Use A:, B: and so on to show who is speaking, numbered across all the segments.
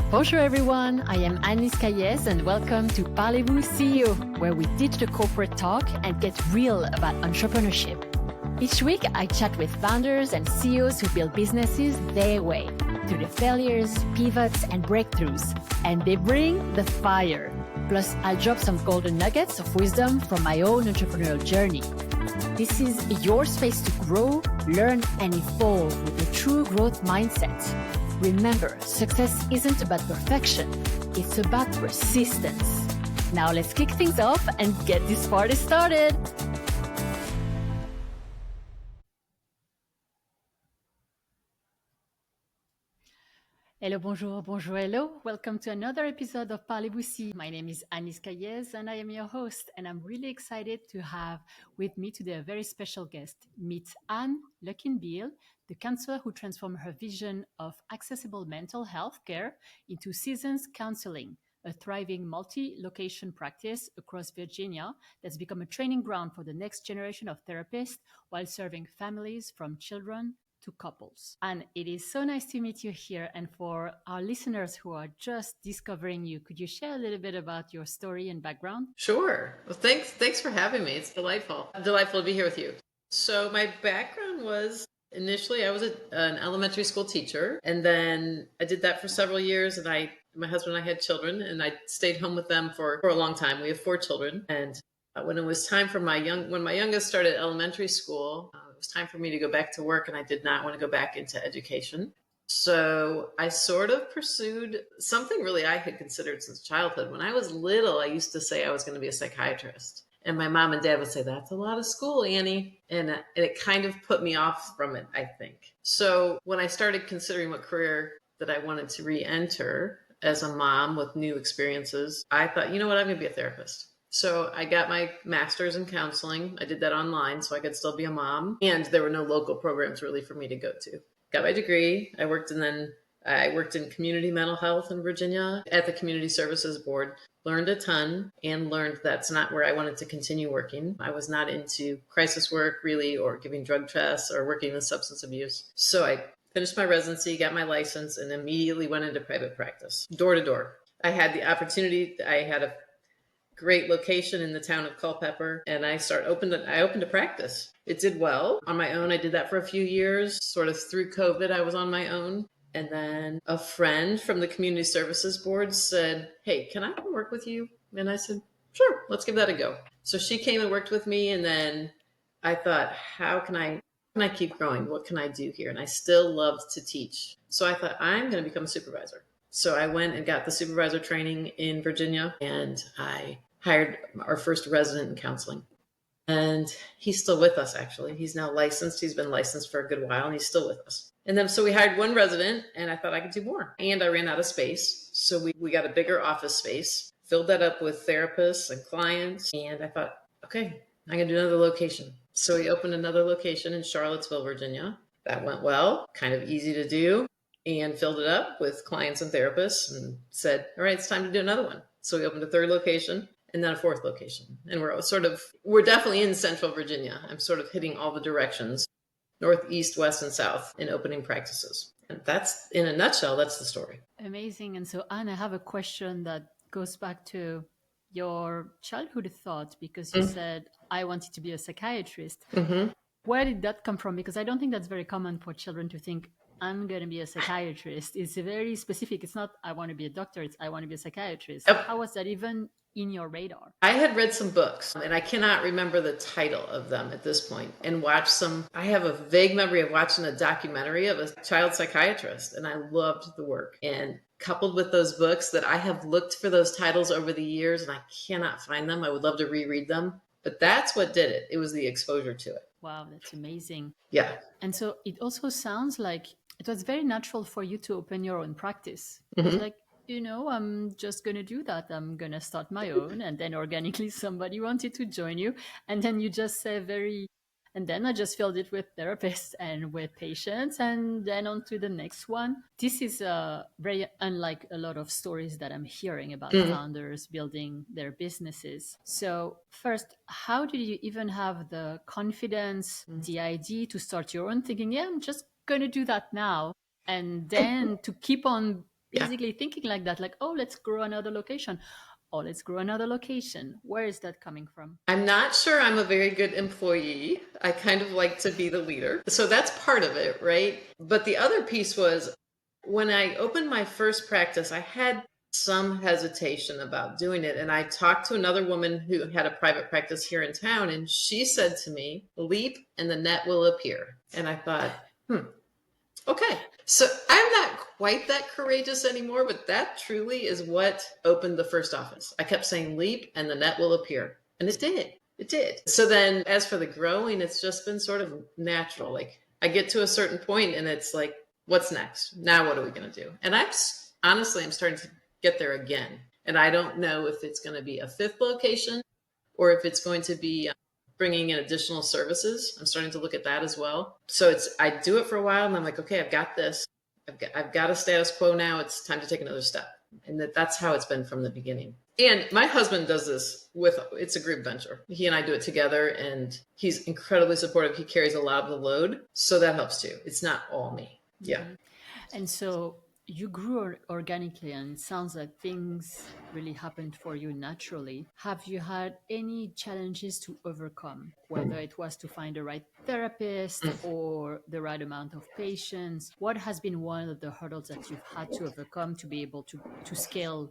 A: Bonjour everyone, I am Anne-Lise Cailliez and welcome to Parlez-vous CEO, where we ditch the corporate talk and get real about entrepreneurship. Each week, I chat with founders and CEOs who build businesses their way, through the failures, pivots, and breakthroughs. And they bring the fire. Plus, I'll drop some golden nuggets of wisdom from my own entrepreneurial journey. This is your space to grow, learn, and evolve with a true growth mindset. Remember, success isn't about perfection, it's about persistence. Now let's kick things off and get this party started. Hello, bonjour, bonjour, hello. Welcome to another episode of Parlez-vous CEO. My name is Anne-Lise Cailliez and I am your host. And I'm really excited to have with me today a very special guest. Meet Anne Luckinbill, the counselor who transformed her vision of accessible mental health care into seasons counseling, a thriving multi-location practice across Virginia that's become a training ground for the next generation of therapists while serving families from children to couples. And it is so nice to meet you here. And for our listeners who are just discovering you, could you share a little bit about your story and background?
B: Sure. Well, thanks for having me. It's delightful. Delightful to be here with you. So my background was initially I was an elementary school teacher, and then I did that for several years. And my husband and I had children, and I stayed home with them for a long time. We have 4 children, and when it was time for when my youngest started elementary school, it was time for me to go back to work, and I did not want to go back into education. So I sort of pursued something really I had considered since childhood. When I was little, I used to say I was going to be a psychiatrist. And my mom and dad would say, "That's a lot of school, Annie." And it kind of put me off from it, I think. So when I started considering what career that I wanted to re-enter as a mom with new experiences, I thought, you know what, I'm going to be a therapist. So I got my master's in counseling. I did that online so I could still be a mom. And there were no local programs really for me to go to. Got my degree. I worked in community mental health in Virginia at the Community Services Board. Learned a ton and learned that's not where I wanted to continue working. I was not into crisis work really, or giving drug tests or working with substance abuse. So I finished my residency, got my license, and immediately went into private practice, door to door. I had the opportunity. I had a great location in the town of Culpeper, and I opened a practice. It did well on my own. I did that for a few years. Sort of through COVID, I was on my own. And then a friend from the Community Services Board said, "Hey, can I come work with you?" And I said, "Sure, let's give that a go." So she came and worked with me, and then I thought, how can I keep growing? What can I do here? And I still loved to teach. So I thought, I'm going to become a supervisor. So I went and got the supervisor training in Virginia, and I hired our first resident in counseling. And he's still with us, actually. He's now licensed. He's been licensed for a good while, and he's still with us. And then so we hired one resident, and I thought I could do more. And I ran out of space. So we got a bigger office space, filled that up with therapists and clients. And I thought, okay, I'm going to do another location. So we opened another location in Charlottesville, Virginia. That went well, kind of easy to do, and filled it up with clients and therapists and said, all right, it's time to do another one. So we opened a third location and then a fourth location. And we're definitely in Central Virginia. I'm sort of hitting all the directions, north, east, west, and south, in opening practices. And that's, in a nutshell, that's the story.
A: Amazing. And so, Anne, I have a question that goes back to your childhood thought, because you said, I wanted to be a psychiatrist.
B: Mm-hmm.
A: Where did that come from? Because I don't think that's very common for children to think, I'm going to be a psychiatrist. It's very specific. It's not, I want to be a doctor. It's, I want to be a psychiatrist.
B: Yep.
A: How was that even in your radar?
B: I had read some books, and I cannot remember the title of them at this point, and watched some. I have a vague memory of watching a documentary of a child psychiatrist, and I loved the work. And coupled with those books, that I have looked for those titles over the years, and I cannot find them. I would love to reread them. But that's what did it. It was the exposure to it.
A: Wow, that's amazing.
B: Yeah.
A: And so it also sounds like it was very natural for you to open your own practice.
B: Mm-hmm.
A: It's like, I'm just going to do that. I'm going to start my own. And then organically somebody wanted to join you. And then you just say and then I just filled it with therapists and with patients, and then on to the next one. This is very unlike a lot of stories that I'm hearing about founders building their businesses. So first, how did you even have the confidence, the idea to start your own, thinking, yeah, I'm just going to do that now, and then to keep on
B: Yeah.
A: basically thinking like that, like, oh, let's grow another location. Oh, let's grow another location. Where is that coming from?
B: I'm not sure I'm a very good employee. I kind of like to be the leader. So that's part of it, right? But the other piece was when I opened my first practice, I had some hesitation about doing it. And I talked to another woman who had a private practice here in town, and she said to me, leap and the net will appear. And I thought, okay. So I'm not quite that courageous anymore, but that truly is what opened the first office. I kept saying leap and the net will appear. And it did. It did. So then as for the growing, it's just been sort of natural. Like I get to a certain point and it's like, what's next? Now what are we going to do? And honestly, I'm starting to get there again. And I don't know if it's going to be a fifth location or if it's going to be bringing in additional services. I'm starting to look at that as well. So I do it for a while and I'm like, okay, I've got this. I've got a status quo now. It's time to take another step. And that's how it's been from the beginning. And my husband does this it's a group venture. He and I do it together and he's incredibly supportive. He carries a lot of the load. So that helps too. It's not all me. Yeah.
A: And so you grew organically, and it sounds like things really happened for you naturally. Have you had any challenges to overcome, whether it was to find the right therapist or the right amount of patients? What has been one of the hurdles that you've had to overcome to be able to scale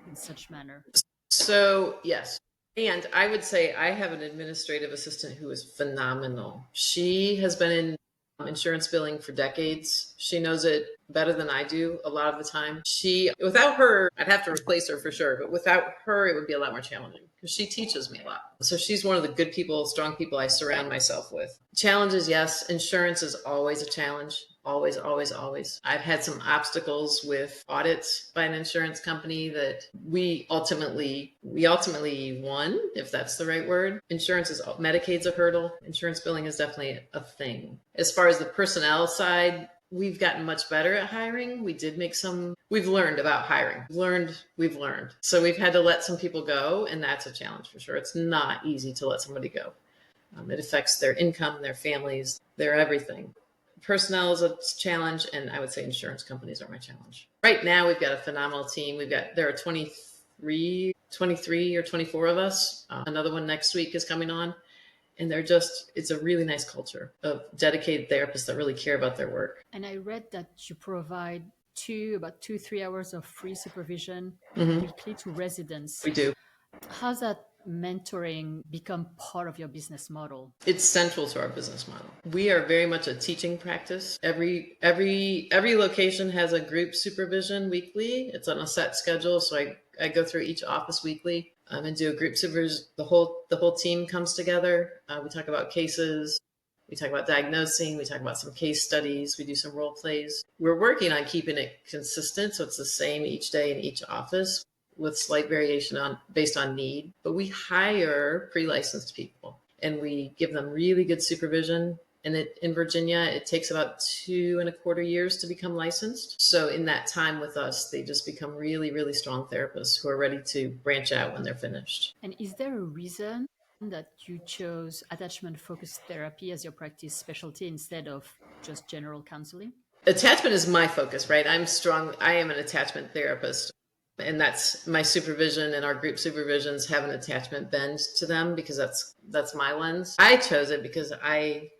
A: in such manner?
B: So, yes. And I would say I have an administrative assistant who is phenomenal. She has been in insurance billing for decades. She knows it better than I do a lot of the time. Without her, I'd have to replace her for sure, but without her, it would be a lot more challenging because she teaches me a lot. So she's one of the good people, strong people I surround myself with. Challenges, yes. Insurance is always a challenge. Always, always, always. I've had some obstacles with audits by an insurance company that we ultimately won, if that's the right word. Medicaid's a hurdle. Insurance billing is definitely a thing. As far as the personnel side, we've gotten much better at hiring. We've learned about hiring. We've learned. So we've had to let some people go, and that's a challenge for sure. It's not easy to let somebody go. It affects their income, their families, their everything. Personnel is a challenge, and I would say insurance companies are my challenge. Right now, we've got a phenomenal team. There are 23 or 24 of us. Another one next week is coming on. And it's a really nice culture of dedicated therapists that really care about their work.
A: And I read that you provide about 3 hours of free supervision weekly to residents.
B: We do.
A: How's that mentoring become part of your business model?
B: It's central to our business model. We are very much a teaching practice. Every location has a group supervision weekly. It's on a set schedule, so I go through each office weekly and do a group supervision. The whole team comes together. We talk about cases. We talk about diagnosing. We talk about some case studies. We do some role plays. We're working on keeping it consistent, so it's the same each day in each office, with slight variation based on need. But we hire pre-licensed people and we give them really good supervision. And in Virginia, it takes about 2.25 years to become licensed. So in that time with us, they just become really, really strong therapists who are ready to branch out when they're finished.
A: And is there a reason that you chose attachment focused therapy as your practice specialty instead of just general counseling?
B: Attachment is my focus, right? I am an attachment therapist. And that's my supervision, and our group supervisions have an attachment bend to them because that's my lens. I chose it because a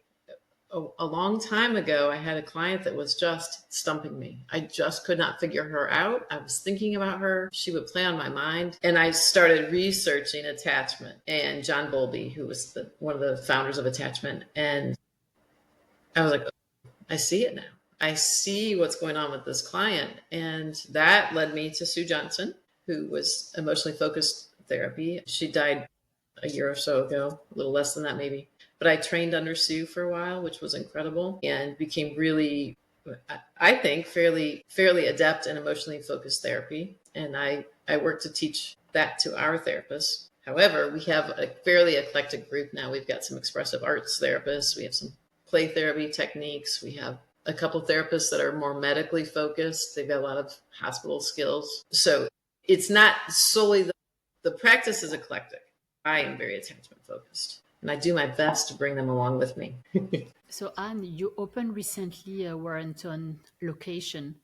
B: long time ago, I had a client that was just stumping me. I just could not figure her out. I was thinking about her. She would play on my mind. And I started researching attachment and John Bowlby, who was one of the founders of attachment. And I was like, oh, I see it now. I see what's going on with this client. And that led me to Sue Johnson, who was emotionally focused therapy. She died a year or so ago, a little less than that maybe. But I trained under Sue for a while, which was incredible, and became really, I think, fairly adept in emotionally focused therapy. And I work to teach that to our therapists. However, we have a fairly eclectic group now. We've got some expressive arts therapists. We have some play therapy techniques. We have a couple therapists that are more medically focused. They've got a lot of hospital skills. So it's not solely the practice is eclectic. I am very attachment focused, and I do my best to bring them along with me.
A: So, Anne, you opened recently a Warrenton location.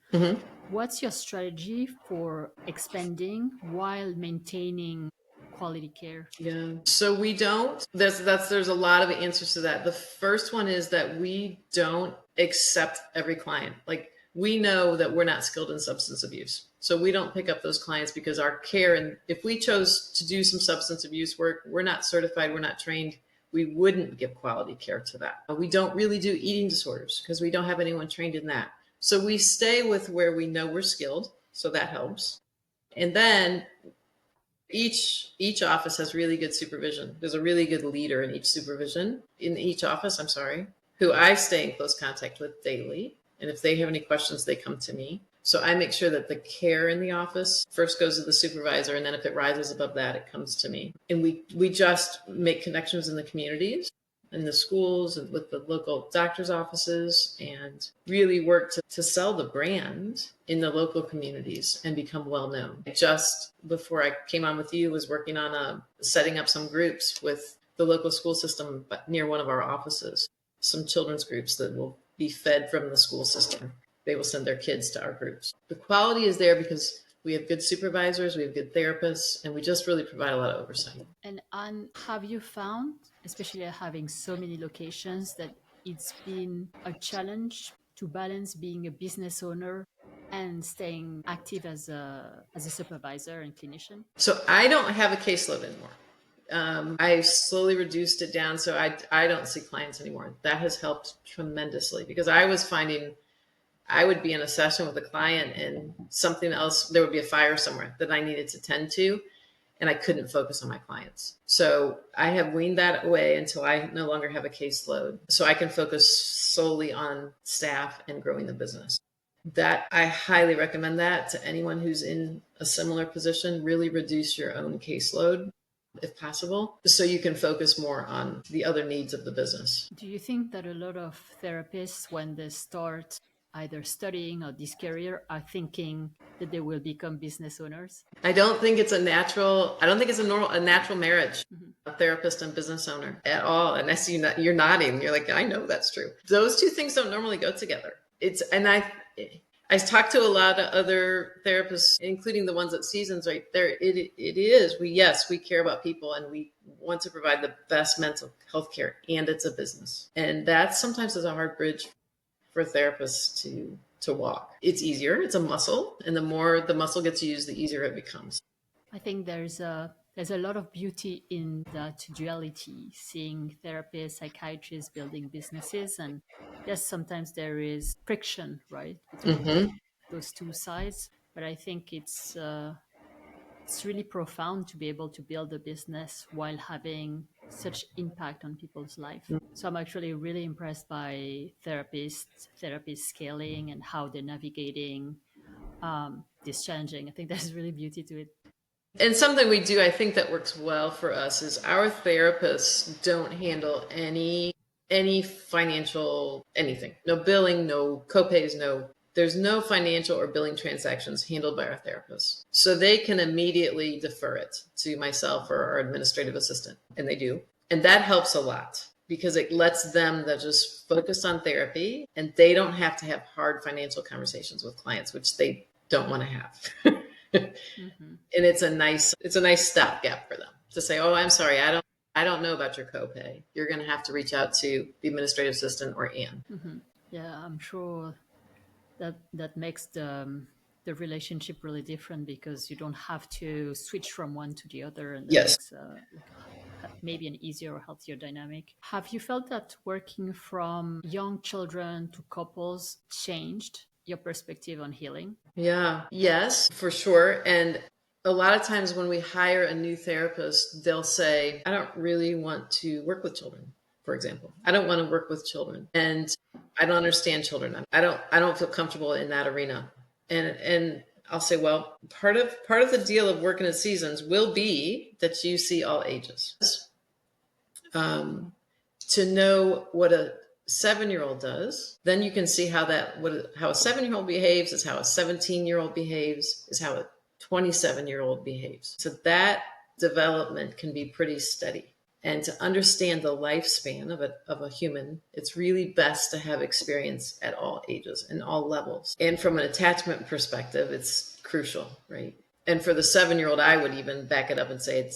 A: What's your strategy for expanding while maintaining quality care?
B: Yeah. So we don't, there's a lot of answers to that. The first one is that we don't accept every client. Like, we know that we're not skilled in substance abuse. So we don't pick up those clients because our care, and if we chose to do some substance abuse work, we're not certified, we're not trained. We wouldn't give quality care to that. We don't really do eating disorders because we don't have anyone trained in that. So we stay with where we know we're skilled. So that helps. And then each office has really good supervision. There's a really good leader in each office, I'm sorry, who I stay in close contact with daily. And if they have any questions, they come to me. So I make sure that the care in the office first goes to the supervisor, and then if it rises above that, it comes to me. And we just make connections in the communities, in the schools, and with the local doctor's offices, and really work to sell the brand in the local communities and become well known. Just before I came on with you, was working on setting up some groups with the local school system near one of our offices, some children's groups that will be fed from the school system. They will send their kids to our groups. The quality is there because we have good supervisors, we have good therapists, and we just really provide a lot of oversight.
A: And have you found, especially having so many locations, that it's been a challenge to balance being a business owner and staying active as a supervisor and clinician?
B: So I don't have a caseload anymore. I slowly reduced it down, so I don't see clients anymore. That has helped tremendously because I was finding I would be in a session with a client and something else, there would be a fire somewhere that I needed to tend to, and I couldn't focus on my clients. So I have weaned that away until I no longer have a caseload, so I can focus solely on staff and growing the business. That I highly recommend that to anyone who's in a similar position. Really reduce your own caseload if possible, so you can focus more on the other needs of the business.
A: Do you think that a lot of therapists, when they start either studying or this career, are thinking that they will become business owners?
B: I don't think it's a natural marriage, a therapist and business owner at all. And I see you're nodding. You're like, I know that's true. Those two things don't normally go together. I talk to a lot of other therapists, including the ones at Seasons right there. It is, we care about people and we want to provide the best mental health care, and it's a business. And that sometimes is a hard bridge for therapists to walk. It's easier. It's a muscle. And the more the muscle gets used, the easier it becomes.
A: I think there's a lot of beauty in that duality, seeing therapists, psychiatrists building businesses. And yes, sometimes there is friction, right, between those two sides. But I think it's really profound to be able to build a business while having such impact on people's life. So I'm actually really impressed by therapists scaling and how they're navigating this challenging. I think there's really beauty to it.
B: And something we do, I think that works well for us, is our therapists don't handle any financial anything. No billing, no copays, there's no financial or billing transactions handled by our therapists. So they can immediately defer it to myself or our administrative assistant, and they do. And that helps a lot because it lets them that just focus on therapy, and they don't have to have hard financial conversations with clients, which they don't want to have. And it's a nice stopgap for them to say, oh, I'm sorry, I don't know about your copay. You're going to have to reach out to the administrative assistant or Anne.
A: Yeah, I'm sure that makes the relationship really different because you don't have to switch from one to the other, and that
B: Yes.
A: makes maybe an easier or healthier dynamic. Have you felt that working from young children to couples changed your perspective on healing?
B: Yeah. Yes, for sure. And a lot of times when we hire a new therapist, they'll say, I don't really want to work with children, for example. I don't want to work with children. And I don't understand children. I don't feel comfortable in that arena. And I'll say, well, part of the deal of working at Seasons will be that you see all ages. To know what a 7-year-old does, then you can see how a 7-year-old behaves, is how a 17-year-old behaves, is how a 27-year-old behaves. So that development can be pretty steady. And to understand the lifespan of a human, it's really best to have experience at all ages and all levels. And from an attachment perspective, it's crucial, right? And for the 7-year-old, I would even back it up and say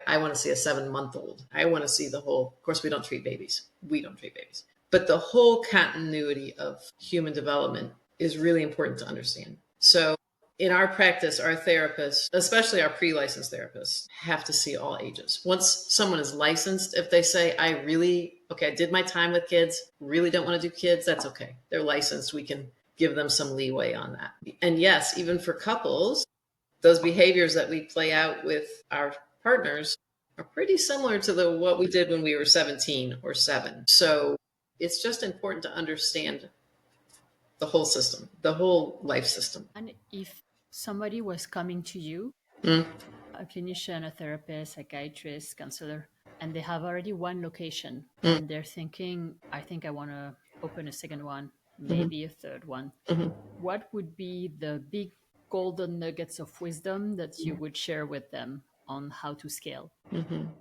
B: I want to see a 7-month-old. I want to see the whole, of course, we don't treat babies. We don't treat babies. But the whole continuity of human development is really important to understand. So in our practice, our therapists, especially our pre-licensed therapists, have to see all ages. Once someone is licensed, if they say, I did my time with kids, really don't want to do kids, that's okay. They're licensed. We can give them some leeway on that. And yes, even for couples, those behaviors that we play out with our partners are pretty similar to what we did when we were 17 or 7. So it's just important to understand the whole system, the whole life system.
A: And if somebody was coming to you,
B: Mm.
A: a clinician, a therapist, psychiatrist, counselor, and they have already one location
B: Mm.
A: and they're thinking, I think I want to open a second one,
B: Mhm.
A: maybe a third one,
B: Mhm.
A: what would be the big golden nuggets of wisdom that you would share with them on how to scale?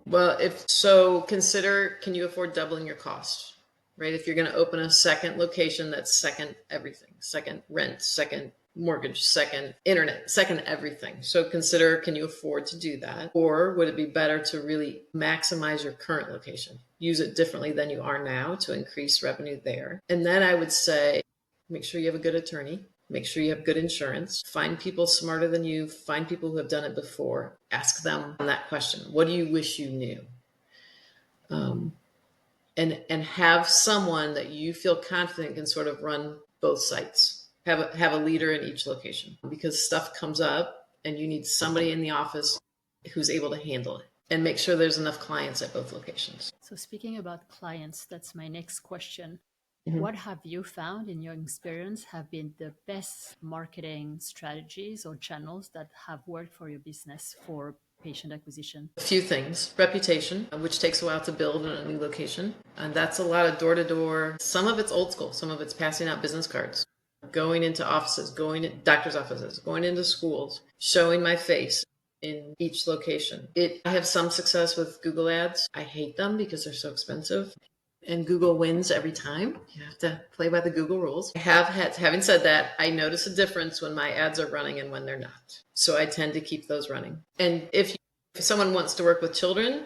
B: Well, if so, consider, can you afford doubling your cost? Right? If you're going to open a second location, that's second everything, second rent, second mortgage, second internet, second everything. So consider, can you afford to do that? Or would it be better to really maximize your current location? Use it differently than you are now to increase revenue there. And then I would say, make sure you have a good attorney. Make sure you have good insurance. Find people smarter than you. Find people who have done it before. Ask them that question. What do you wish you knew? And have someone that you feel confident can sort of run both sites. Have a leader in each location, because stuff comes up and you need somebody in the office who's able to handle it. And make sure there's enough clients at both locations.
A: So, speaking about clients, that's my next question.
B: Mm-hmm.
A: What have you found in your experience have been the best marketing strategies or channels that have worked for your business for patient acquisition?
B: A few things. Reputation, which takes a while to build in a new location. And that's a lot of door to door. Some of it's old school, some of it's passing out business cards, going into offices, going to doctors' offices, going into schools, showing my face in each location. I have some success with Google ads. I hate them because they're so expensive. And Google wins every time. You have to play by the Google rules. Having said that, I notice a difference when my ads are running and when they're not. So I tend to keep those running. And if someone wants to work with children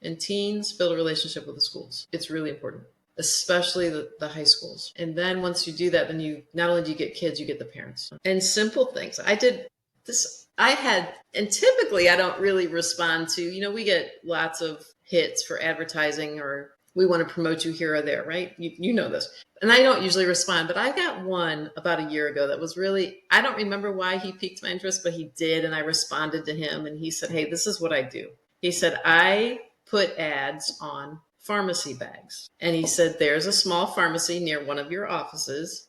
B: and teens, build a relationship with the schools. It's really important, especially the high schools. And then once you do that, then you not only do you get kids, you get the parents. And simple things. I did this. And typically I don't really respond to, we get lots of hits for advertising, or we want to promote you here or there, right? You know this. And I don't usually respond, but I got one about a year ago that was really, I don't remember why he piqued my interest, but he did. And I responded to him and he said, hey, this is what I do. He said, I put ads on pharmacy bags. And he said, there's a small pharmacy near one of your offices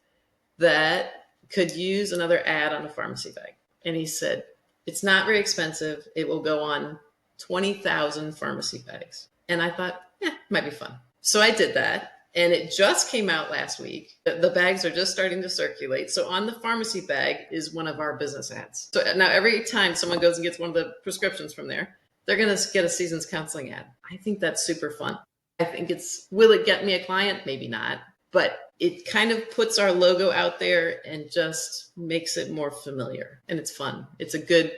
B: that could use another ad on a pharmacy bag. And he said, it's not very expensive. It will go on 20,000 pharmacy bags. And I thought, might be fun. So I did that. And it just came out last week. The bags are just starting to circulate. So on the pharmacy bag is one of our business ads. So now every time someone goes and gets one of the prescriptions from there, they're going to get a Seasons Counseling ad. I think that's super fun. I think will it get me a client? Maybe not. But it kind of puts our logo out there and just makes it more familiar. And it's fun. It's a good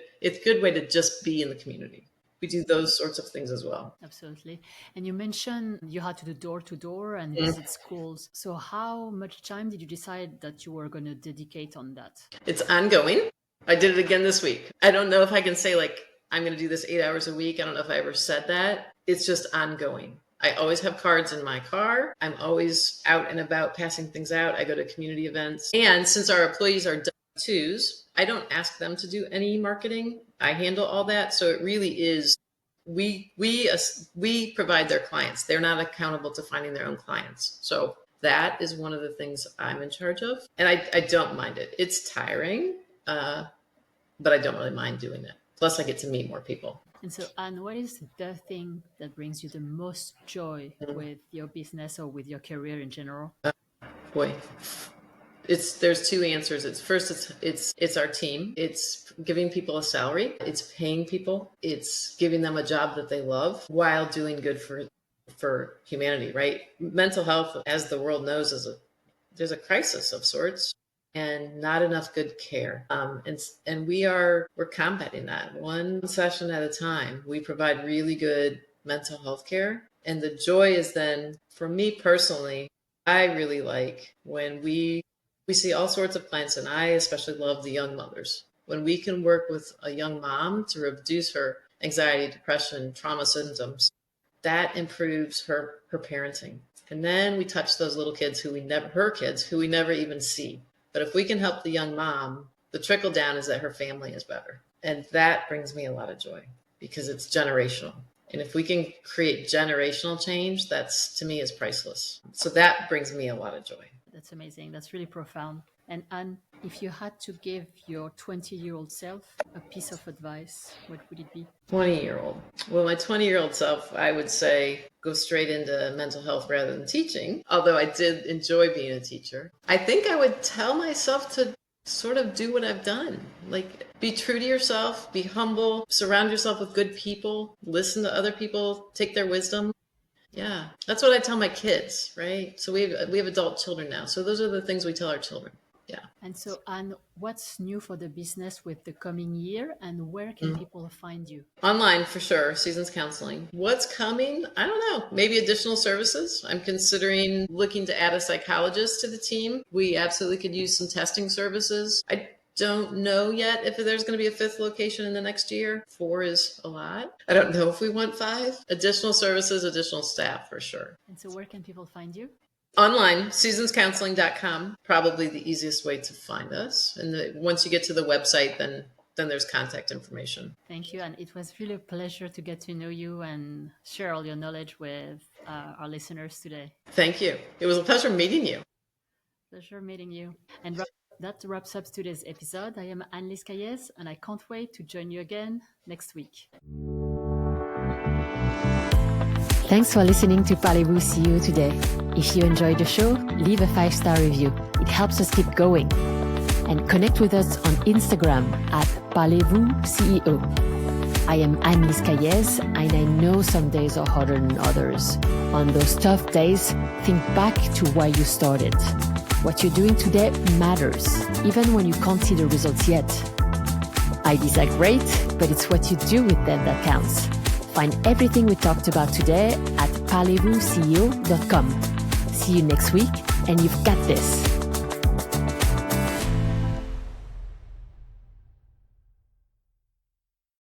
B: way to just be in the community. We do those sorts of things as well.
A: Absolutely. And you mentioned you had to do door to door and visit schools. So, how much time did you decide that you were going to dedicate on that?
B: It's ongoing. I did it again this week. I don't know if I can say, I'm going to do this 8 hours a week. I don't know if I ever said that. It's just ongoing. I always have cards in my car. I'm always out and about passing things out. I go to community events. And since our employees are W-2s, I don't ask them to do any marketing. I handle all that. So it really is, we provide their clients. They're not accountable to finding their own clients. So that is one of the things I'm in charge of. And I don't mind it. It's tiring, but I don't really mind doing it. Plus I get to meet more people.
A: And so, Anne, what is the thing that brings you the most joy with your business or with your career in general?
B: Boy, There's two answers. It's our team. It's giving people a salary. It's paying people. It's giving them a job that they love while doing good for humanity, right? Mental health, as the world knows, there's a crisis of sorts and not enough good care. And we're combating that one session at a time. We provide really good mental health care. And the joy is then, for me personally, I really like when we see all sorts of clients, and I especially love the young mothers. When we can work with a young mom to reduce her anxiety, depression, trauma symptoms, that improves her parenting. And then we touch those little kids who we never even see. But if we can help the young mom, the trickle down is that her family is better. And that brings me a lot of joy because it's generational. And if we can create generational change, that's, to me, is priceless. So that brings me a lot of joy.
A: That's amazing. That's really profound. And Anne, if you had to give your 20-year-old self a piece of advice, what would it be?
B: 20-year-old. Well, my 20-year-old self, I would say go straight into mental health rather than teaching, although I did enjoy being a teacher. I think I would tell myself to sort of do what I've done. Like, be true to yourself, be humble, surround yourself with good people, listen to other people, take their wisdom. Yeah, that's what I tell my kids, right? So we have adult children now. So those are the things we tell our children. Yeah.
A: And so, Anne, what's new for the business with the coming year, and where can people find you?
B: Online, for sure. Seasons counseling. What's coming? I don't know. Maybe additional services. I'm considering looking to add a psychologist to the team. We absolutely could use some testing services. I don't know yet if there's going to be a 5th location in the next year. 4 is a lot. I don't know if we want 5. Additional services, additional staff, for sure.
A: And so where can people find you?
B: Online, seasonscounseling.com, probably the easiest way to find us. And once you get to the website, then there's contact information.
A: Thank you. And it was really a pleasure to get to know you and share all your knowledge with our listeners today.
B: Thank you. It was a pleasure meeting you.
A: Pleasure meeting you. And that wraps up today's episode. I am Anne-Lise Cailliez, and I can't wait to join you again next week. Thanks for listening to Parlez-vous CEO today. If you enjoyed the show, leave a 5-star review. It helps us keep going. And connect with us on Instagram at Parlez-vous CEO. I am Anne-Lise Cailliez, and I know some days are harder than others. On those tough days, think back to why you started. What you're doing today matters, even when you can't see the results yet. Ideas are great, but it's what you do with them that counts. Find everything we talked about today at parlezvousceo.com. See you next week, and you've got this.